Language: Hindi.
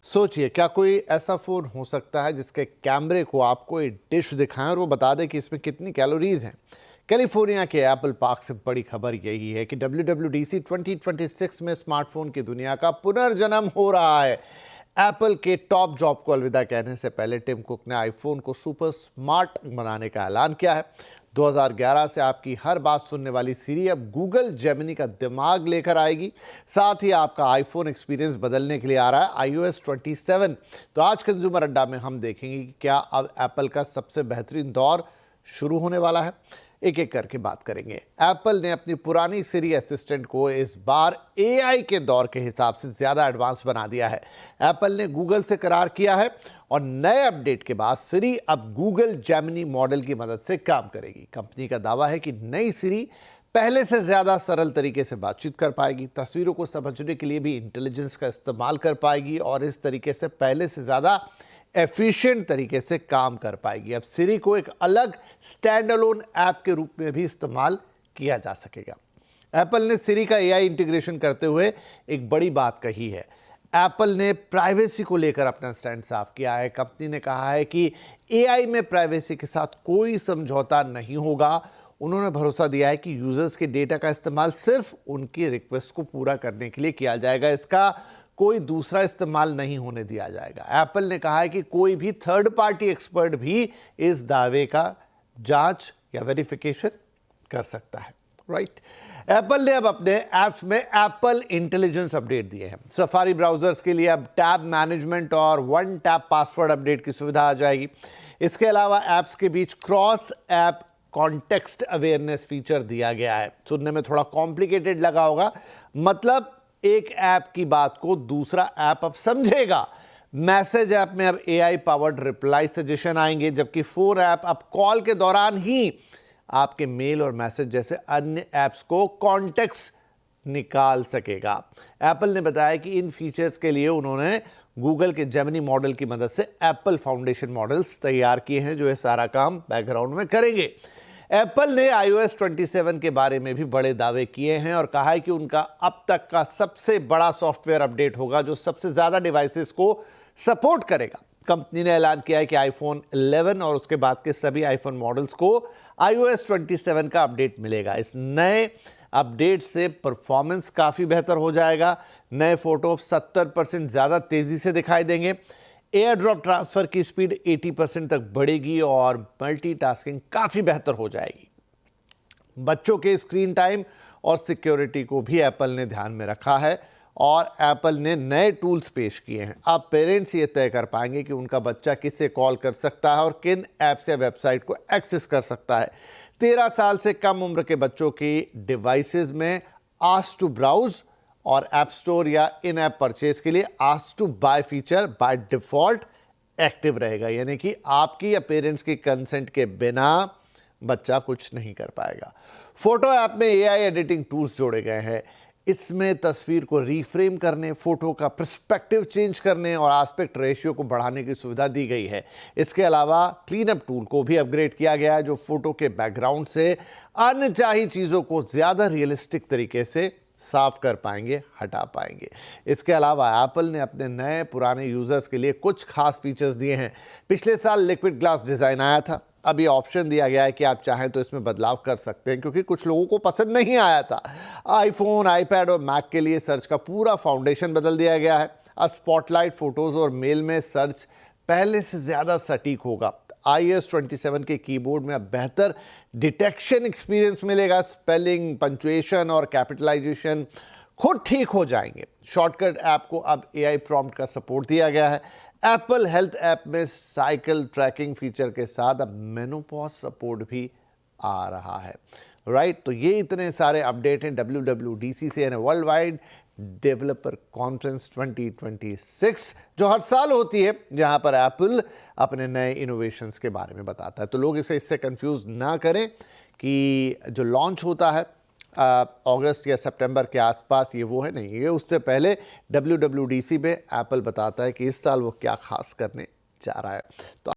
सोचिए, क्या कोई ऐसा फ़ोन हो सकता है जिसके कैमरे को आपको एक डिश दिखाएं और वो बता दे कि इसमें कितनी कैलोरीज हैं। कैलिफोर्निया के एप्पल पार्क से बड़ी खबर यही है कि WWDC 2026 में स्मार्टफोन की दुनिया का पुनर्जन्म हो रहा है। एप्पल के टॉप जॉब को अलविदा कहने से पहले टिम कुक ने आईफोन को सुपर स्मार्ट बनाने का ऐलान किया है। 2011 से आपकी हर बात सुनने वाली सिरी अब गूगल जेमिनी का दिमाग लेकर आएगी। साथ ही आपका आईफोन एक्सपीरियंस बदलने के लिए आ रहा है iOS 27। तो आज कंज्यूमर अड्डा में हम देखेंगे कि क्या अब एप्पल का सबसे बेहतरीन दौर शुरू होने वाला है। एक एक करके बात करेंगे। एप्पल ने अपनी पुरानी सिरी असिस्टेंट को इस बार AI के दौर के हिसाब से ज़्यादा एडवांस बना दिया है। एप्पल ने गूगल से करार किया है और नए अपडेट के बाद सिरी अब गूगल जेमिनी मॉडल की मदद से काम करेगी। कंपनी का दावा है कि नई सिरी पहले से ज़्यादा सरल तरीके से बातचीत कर पाएगी, तस्वीरों को समझने के लिए भी इंटेलिजेंस का इस्तेमाल कर पाएगी और इस तरीके से पहले से ज़्यादा एफिशिएंट तरीके से काम कर पाएगी। अब सिरी को एक अलग स्टैंड अलोन ऐप के रूप में भी इस्तेमाल किया जा सकेगा। एप्पल ने सिरी का AI इंटीग्रेशन करते हुए एक बड़ी बात कही है। एप्पल ने प्राइवेसी को लेकर अपना स्टैंड साफ किया है। कंपनी ने कहा है कि AI में प्राइवेसी के साथ कोई समझौता नहीं होगा। उन्होंने भरोसा दिया है कि यूजर्स के डेटा का इस्तेमाल सिर्फ उनकी रिक्वेस्ट को पूरा करने के लिए किया जाएगा, इसका कोई दूसरा इस्तेमाल नहीं होने दिया जाएगा। एप्पल ने कहा है कि कोई भी थर्ड पार्टी एक्सपर्ट भी इस दावे का जांच या वेरिफिकेशन कर सकता है। राइट। एप्पल ने अब अपने ऐप्स में एप्पल इंटेलिजेंस अपडेट दिए हैं। सफारी ब्राउजर्स के लिए अब टैब मैनेजमेंट और वन टैप पासवर्ड अपडेट की सुविधा आ जाएगी। इसके अलावा ऐप्स के बीच cross app context awareness feature दिया गया है। सुनने में थोड़ा कॉम्प्लिकेटेड लगा होगा, मतलब एक ऐप की बात को दूसरा ऐप अब समझेगा। मैसेज ऐप में अब AI पावर्ड रिप्लाई सजेशन आएंगे, जबकि फोन ऐप अब कॉल के दौरान ही आपके मेल और मैसेज जैसे अन्य ऐप्स को कॉन्टेक्स्ट निकाल सकेगा। एप्पल ने बताया कि इन फीचर्स के लिए उन्होंने गूगल के जेमिनी मॉडल की मदद से एप्पल फाउंडेशन मॉडल्स तैयार किए हैं जो ये सारा काम बैकग्राउंड में करेंगे। एप्पल ने iOS 27 के बारे में भी बड़े दावे किए हैं और कहा है कि उनका अब तक का सबसे बड़ा सॉफ्टवेयर अपडेट होगा जो सबसे ज़्यादा डिवाइसेस को सपोर्ट करेगा। कंपनी ने ऐलान किया है कि iPhone 11 और उसके बाद के सभी iPhone मॉडल्स को iOS 27 का अपडेट मिलेगा। इस नए अपडेट से परफॉर्मेंस काफ़ी बेहतर हो जाएगा। नए फोटो 70% ज़्यादा तेज़ी से दिखाई देंगे। एयर ड्रॉप ट्रांसफ़र की स्पीड 80% तक बढ़ेगी और मल्टीटास्किंग काफ़ी बेहतर हो जाएगी। बच्चों के स्क्रीन टाइम और सिक्योरिटी को भी एप्पल ने ध्यान में रखा है और एप्पल ने नए टूल्स पेश किए हैं। अब पेरेंट्स ये तय कर पाएंगे कि उनका बच्चा किससे कॉल कर सकता है और किन ऐप्स या वेबसाइट को एक्सेस कर सकता है। 13 साल से कम उम्र के बच्चों की डिवाइसेस में आस्क टू ब्राउज और ऐप स्टोर या इन ऐप परचेज के लिए ask to buy feature by default active रहेगा, यानी कि आपकी या पेरेंट्स की कंसेंट के बिना बच्चा कुछ नहीं कर पाएगा। फोटो ऐप में AI एडिटिंग टूल्स जोड़े गए हैं। इसमें तस्वीर को रीफ्रेम करने, फोटो का पर्सपेक्टिव चेंज करने और एस्पेक्ट रेशियो को बढ़ाने की सुविधा दी गई है। इसके अलावा क्लीन अप टूल को भी अपग्रेड किया गया है जो फोटो के बैकग्राउंड से अनचाही चीज़ों को ज़्यादा रियलिस्टिक तरीके से साफ कर पाएंगे, हटा पाएंगे। इसके अलावा एप्पल ने अपने नए पुराने यूजर्स के लिए कुछ खास फीचर्स दिए हैं। पिछले साल लिक्विड ग्लास डिज़ाइन आया था, अब ये ऑप्शन दिया गया है कि आप चाहें तो इसमें बदलाव कर सकते हैं क्योंकि कुछ लोगों को पसंद नहीं आया था। आईफोन, आईपैड और मैक के लिए सर्च का पूरा फाउंडेशन बदल दिया गया है। अब स्पॉटलाइट फोटोज़ और मेल में सर्च पहले से ज़्यादा सटीक होगा। iOS 27 के कीबोर्ड में अब बेहतर डिटेक्शन एक्सपीरियंस मिलेगा। स्पेलिंग, पंक्चुएशन और कैपिटलाइजेशन खुद ठीक हो जाएंगे। शॉर्टकट ऐप को अब AI प्रॉम्प्ट का सपोर्ट दिया गया है। एप्पल हेल्थ ऐप में साइकिल ट्रैकिंग फीचर के साथ अब मेनोपॉज सपोर्ट भी आ रहा है। राइट, तो ये इतने सारे अपडेट हैं WWDC से, यानी वर्ल्ड वाइड डेवलपर कॉन्फ्रेंस 2026 जो हर साल होती है, जहां पर एप्पल अपने नए इनोवेशंस के बारे में बताता है। तो लोग इससे कंफ्यूज ना करें कि जो लॉन्च होता है अगस्त या सितंबर के आसपास, ये वो है नहीं, ये उससे पहले WWDC में एप्पल बताता है कि इस साल वो क्या खास करने जा रहा है। तो